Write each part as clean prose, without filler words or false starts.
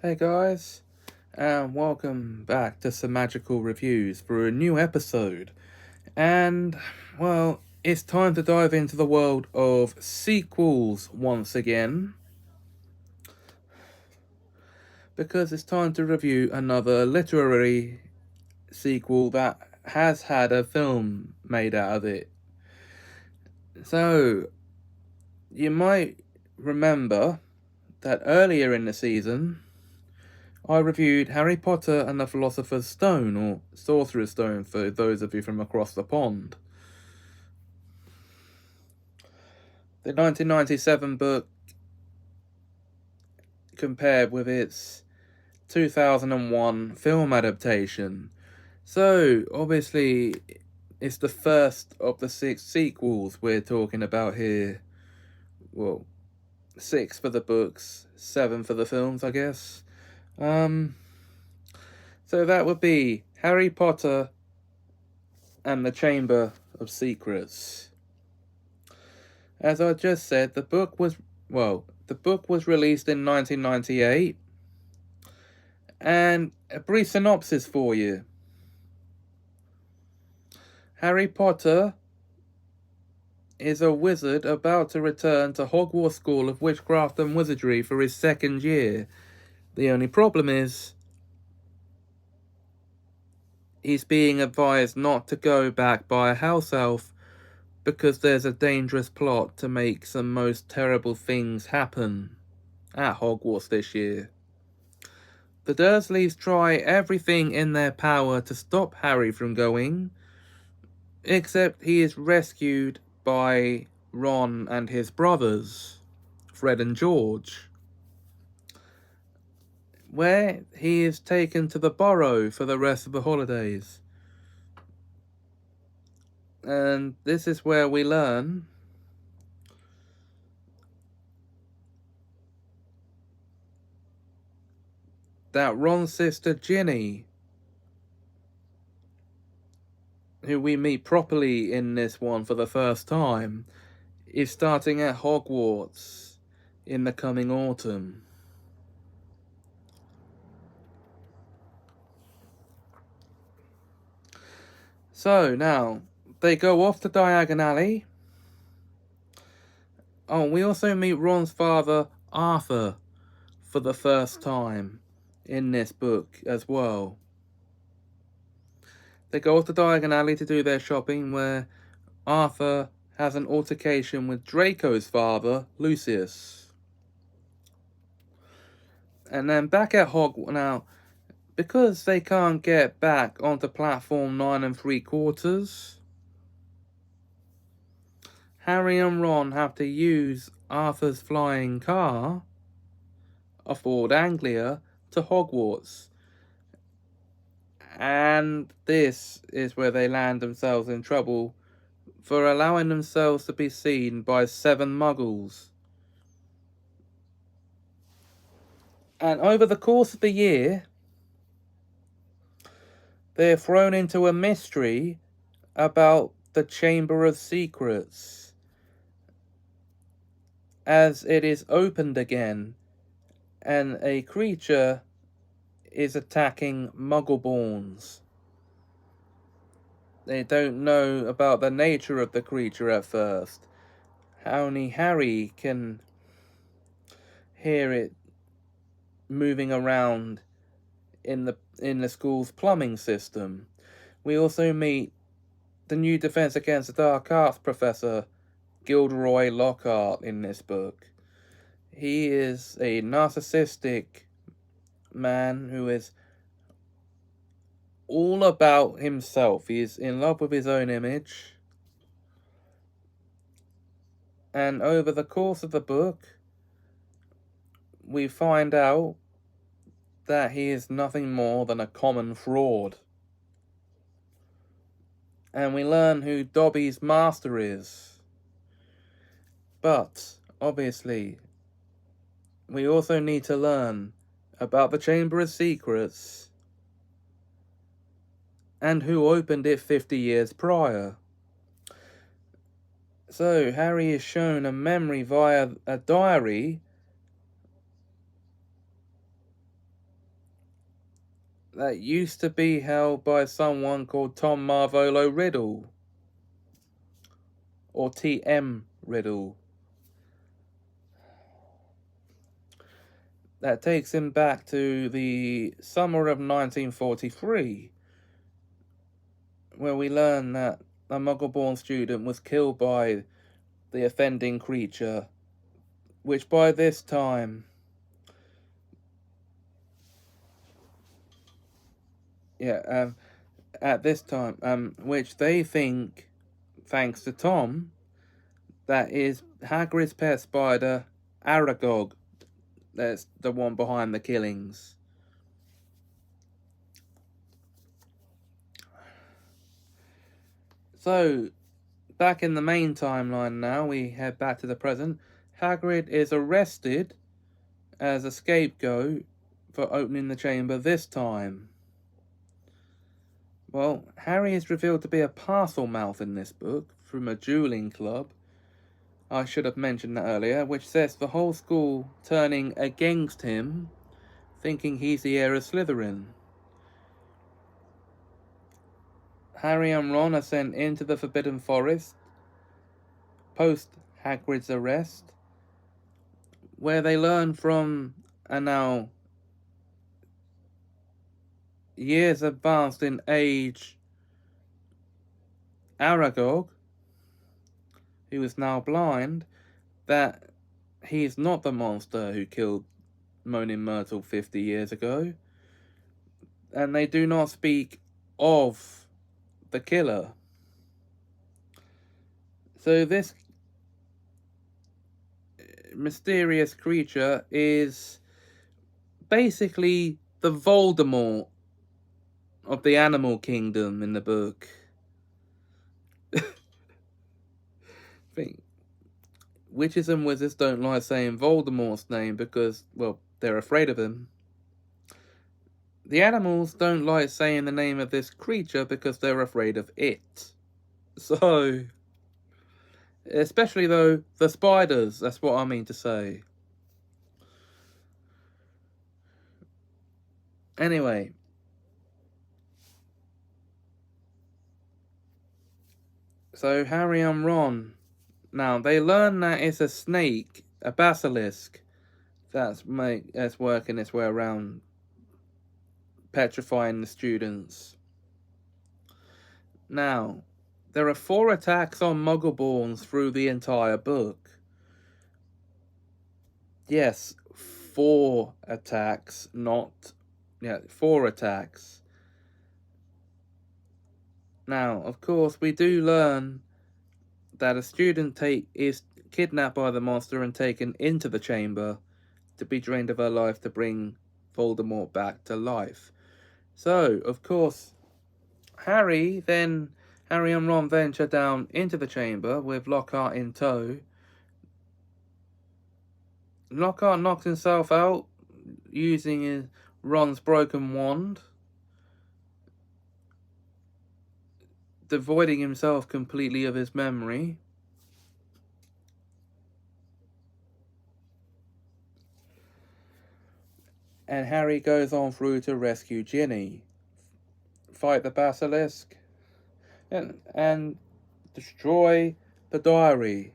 Hey guys, and welcome back to Semajical Reviews for a new episode. And, well, it's time to dive into the world of sequels once again. Because it's time to review another literary sequel that has had a film made out of it. So, you might remember that earlier in the season, I reviewed Harry Potter and the Philosopher's Stone, or Sorcerer's Stone for those of you from across the pond. The 1997 book compared with its 2001 film adaptation. So, obviously, it's the first of the 6 sequels we're talking about here. Well, 6 for the books, 7 for the films, I guess. So that would be Harry Potter and the Chamber of Secrets. As I just said, the book was released in 1998. And a brief synopsis for you. Harry Potter is a wizard about to return to Hogwarts School of Witchcraft and Wizardry for his second year. The only problem is he's being advised not to go back by a house elf because there's a dangerous plot to make some most terrible things happen at Hogwarts this year. The Dursleys try everything in their power to stop Harry from going, except he is rescued by Ron and his brothers, Fred and George, where he is taken to the Burrow for the rest of the holidays. And this is where we learn that Ron's sister Ginny, who we meet properly in this one for the first time, is starting at Hogwarts in the coming autumn. So now, they go off to Diagon Alley. Oh, we also meet Ron's father, Arthur, for the first time in this book as well. They go off to Diagon Alley to do their shopping, where Arthur has an altercation with Draco's father, Lucius. And then back at Hogwarts now, because they can't get back onto platform 9 3/4, Harry and Ron have to use Arthur's flying car, a Ford Anglia, to Hogwarts. And this is where they land themselves in trouble for allowing themselves to be seen by 7 muggles. And over the course of the year, they're thrown into a mystery about the Chamber of Secrets, as it is opened again, and a creature is attacking Muggleborns. They don't know about the nature of the creature at first. Only Harry can hear it moving around in the school's plumbing system. We also meet the new Defense Against the Dark Arts professor, Gilderoy Lockhart, in this book. He is a narcissistic man who is all about himself. He is in love with his own image. And over the course of the book, we find out that he is nothing more than a common fraud. And we learn who Dobby's master is. But, obviously, we also need to learn about the Chamber of Secrets and who opened it 50 years prior. So, Harry is shown a memory via a diary that used to be held by someone called Tom Marvolo Riddle, or T.M. Riddle. That takes him back to the summer of 1943, where we learn that a Muggle-born student was killed by the offending creature, which by this time, at this time, which they think, thanks to Tom, that is Hagrid's pet spider, Aragog. That's the one behind the killings. So, back in the main timeline now, we head back to the present. Hagrid is arrested as a scapegoat for opening the chamber this time. Well, Harry is revealed to be a Parselmouth in this book from a dueling club. I should have mentioned that earlier, which sets the whole school turning against him, thinking he's the heir of Slytherin. Harry and Ron are sent into the Forbidden Forest post Hagrid's arrest, where they learn from a now years advanced in age Aragog, who is now blind, that he is not the monster who killed Moaning Myrtle 50 years ago, and they do not speak of the killer. So this mysterious creature is basically the Voldemort of the animal kingdom in the book. Witches and wizards don't like saying Voldemort's name because, well, they're afraid of him. The animals don't like saying the name of this creature because they're afraid of it. So, especially though, the spiders, that's what I mean to say. Anyway. So, Harry and Ron. Now, they learn that it's a snake, a basilisk, that's working its way around, petrifying the students. Now, there are 4 attacks on Muggleborns through the entire book. Yes, 4 attacks, not... Yeah, 4 attacks. Now, of course, we do learn that a student is kidnapped by the monster and taken into the chamber to be drained of her life to bring Voldemort back to life. So, of course, Harry and Ron venture down into the chamber with Lockhart in tow. Lockhart knocks himself out using Ron's broken wand, devoiding himself completely of his memory. And Harry goes on through to rescue Ginny, fight the basilisk, and destroy the diary.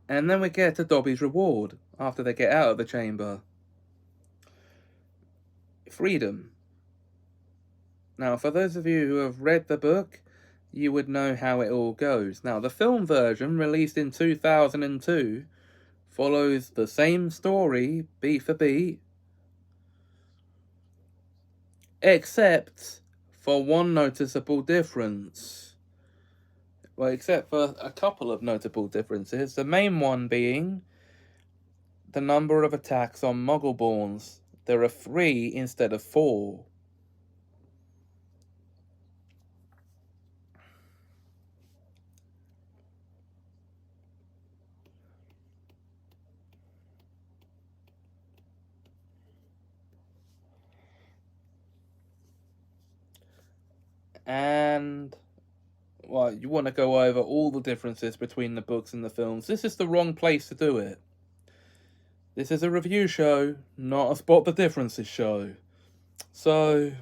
And then we get to Dobby's reward after they get out of the chamber. Freedom. Now, for those of you who have read the book, you would know how it all goes. Now, the film version, released in 2002, follows the same story, beat for beat, except for one noticeable difference. Well, except for a couple of notable differences. The main one being the number of attacks on Muggleborns. There are 3 instead of 4. And, well, you want to go over all the differences between the books and the films. This is the wrong place to do it. This is a review show, not a spot the differences show. So,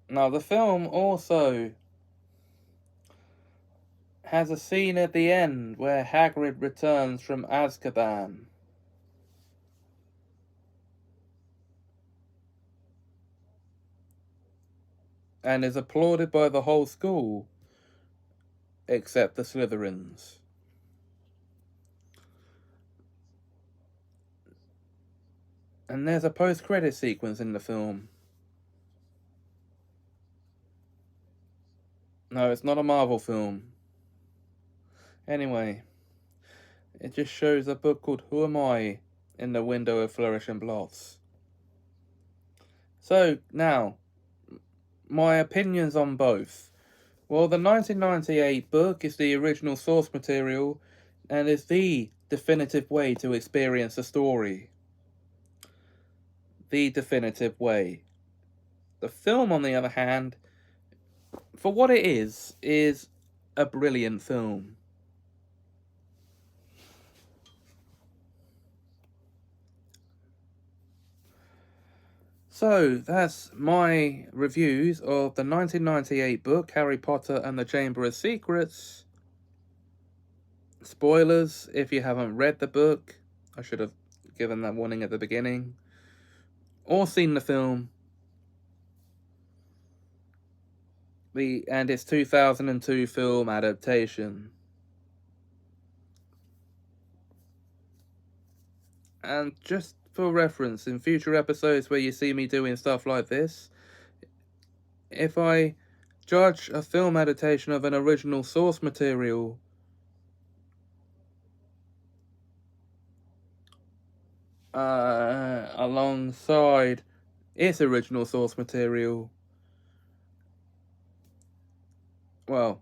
now the film also has a scene at the end where Hagrid returns from Azkaban. And is applauded by the whole school, except the Slytherins. And there's a post-credit sequence in the film. No, it's not a Marvel film. Anyway, it just shows a book called Who Am I in the window of Flourish and Blotts. So, now, my opinions on both. Well, the 1998 book is the original source material and is the definitive way to experience a story. The definitive way. The film, on the other hand, for what it is a brilliant film. So, that's my reviews of the 1998 book, Harry Potter and the Chamber of Secrets. Spoilers, if you haven't read the book, I should have given that warning at the beginning, or seen the film, and its 2002 film adaptation. And just for reference, in future episodes where you see me doing stuff like this, if I judge a film adaptation of an original source material alongside its original source material, well,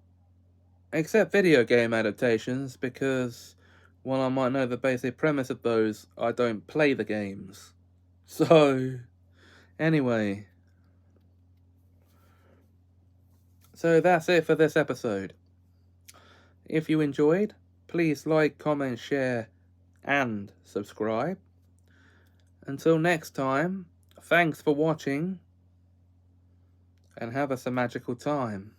except video game adaptations, because while I might know the basic premise of those, I don't play the games. So, anyway. So that's it for this episode. If you enjoyed, please like, comment, share, and subscribe. Until next time, thanks for watching, and have a Semajical time.